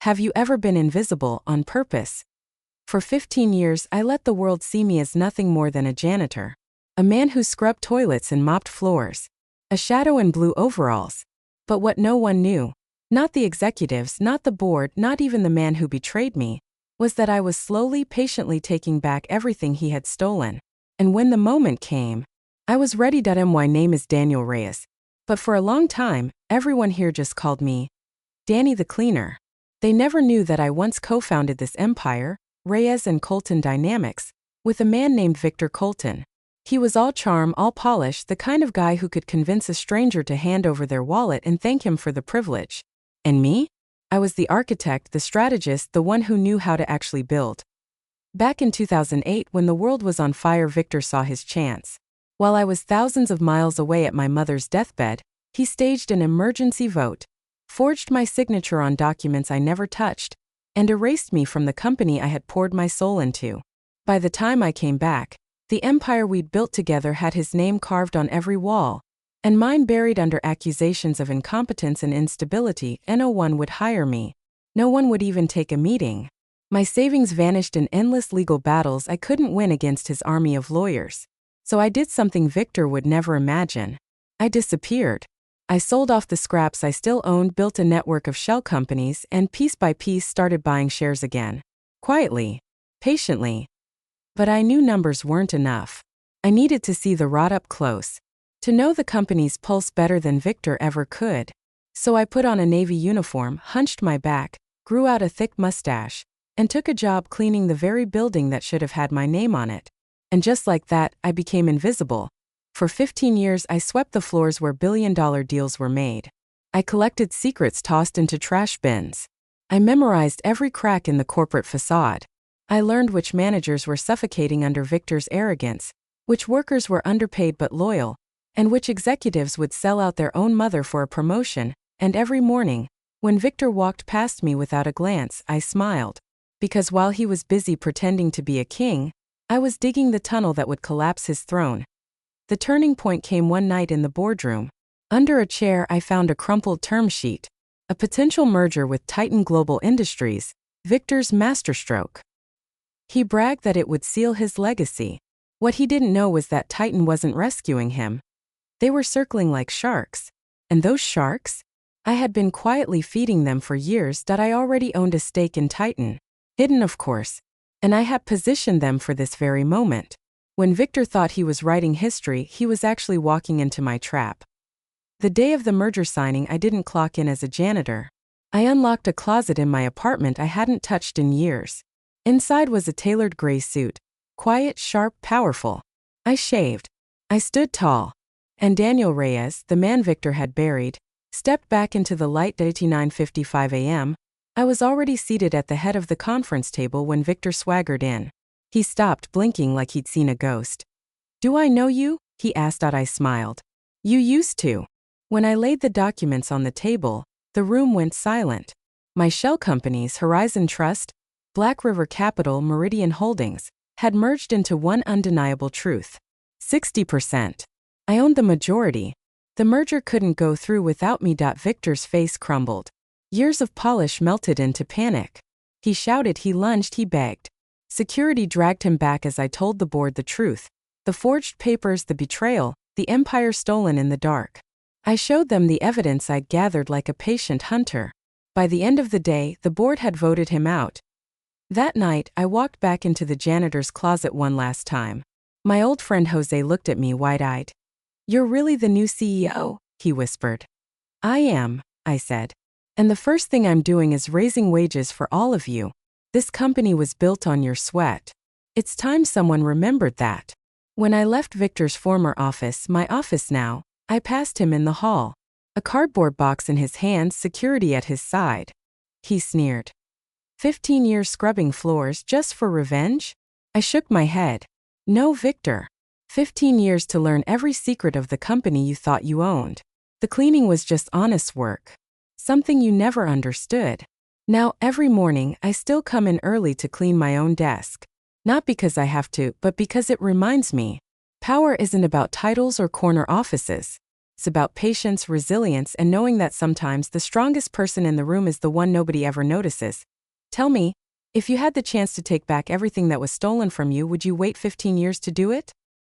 Have you ever been invisible on purpose? For 15 years, I let the world see me as nothing more than a janitor. A man who scrubbed toilets and mopped floors. A shadow in blue overalls. But what no one knew, not the executives, not the board, not even the man who betrayed me, was that I was slowly, patiently taking back everything he had stolen. And when the moment came, I was ready. My name is Daniel Reyes. But for a long time, everyone here just called me Danny the Cleaner. They never knew that I once co-founded this empire, Reyes and Colton Dynamics, with a man named Victor Colton. He was all charm, all polish, the kind of guy who could convince a stranger to hand over their wallet and thank him for the privilege. And me? I was the architect, the strategist, the one who knew how to actually build. Back in 2008, when the world was on fire, Victor saw his chance. While I was thousands of miles away at my mother's deathbed, he staged an emergency vote, forged my signature on documents I never touched, and erased me from the company I had poured my soul into. By the time I came back, the empire we'd built together had his name carved on every wall, and mine buried under accusations of incompetence and instability, and no one would hire me. No one would even take a meeting. My savings vanished in endless legal battles I couldn't win against his army of lawyers. So I did something Victor would never imagine. I disappeared. I sold off the scraps I still owned, built a network of shell companies, and piece by piece started buying shares again. Quietly. Patiently. But I knew numbers weren't enough. I needed to see the rot up close. To know the company's pulse better than Victor ever could. So I put on a Navy uniform, hunched my back, grew out a thick mustache, and took a job cleaning the very building that should have had my name on it. And just like that, I became invisible. For 15 years, I swept the floors where billion-dollar deals were made. I collected secrets tossed into trash bins. I memorized every crack in the corporate facade. I learned which managers were suffocating under Victor's arrogance, which workers were underpaid but loyal, and which executives would sell out their own mother for a promotion. And every morning, when Victor walked past me without a glance, I smiled. Because while he was busy pretending to be a king, I was digging the tunnel that would collapse his throne. The turning point came one night in the boardroom. Under a chair, I found a crumpled term sheet. A potential merger with Titan Global Industries, Victor's masterstroke. He bragged that it would seal his legacy. What he didn't know was that Titan wasn't rescuing him. They were circling like sharks. And those sharks? I had been quietly feeding them for years. That I already owned a stake in Titan. Hidden, of course. And I had positioned them for this very moment. When Victor thought he was writing history, he was actually walking into my trap. The day of the merger signing, I didn't clock in as a janitor. I unlocked a closet in my apartment I hadn't touched in years. Inside was a tailored gray suit. Quiet, sharp, powerful. I shaved. I stood tall. And Daniel Reyes, the man Victor had buried, stepped back into the light at 9:55 a.m. I was already seated at the head of the conference table when Victor swaggered in. He stopped, blinking like he'd seen a ghost. "Do I know you?" he asked. I smiled. "You used to." When I laid the documents on the table, the room went silent. My shell companies, Horizon Trust, Black River Capital, Meridian Holdings, had merged into one undeniable truth. 60%. I owned the majority. The merger couldn't go through without me. Victor's face crumbled. Years of polish melted into panic. He shouted, he lunged, he begged. Security dragged him back as I told the board the truth. The forged papers, the betrayal, the empire stolen in the dark. I showed them the evidence I'd gathered like a patient hunter. By the end of the day, the board had voted him out. That night, I walked back into the janitor's closet one last time. My old friend Jose looked at me wide-eyed. "You're really the new CEO?" he whispered. "I am," I said. "And the first thing I'm doing is raising wages for all of you. This company was built on your sweat. It's time someone remembered that." When I left Victor's former office, my office now, I passed him in the hall. A cardboard box in his hand, security at his side. He sneered. 15 years scrubbing floors just for revenge? I shook my head. No, Victor. 15 years to learn every secret of the company you thought you owned. The cleaning was just honest work. Something you never understood. Now, every morning, I still come in early to clean my own desk. Not because I have to, but because it reminds me. Power isn't about titles or corner offices. It's about patience, resilience, and knowing that sometimes the strongest person in the room is the one nobody ever notices. Tell me, if you had the chance to take back everything that was stolen from you, would you wait 15 years to do it?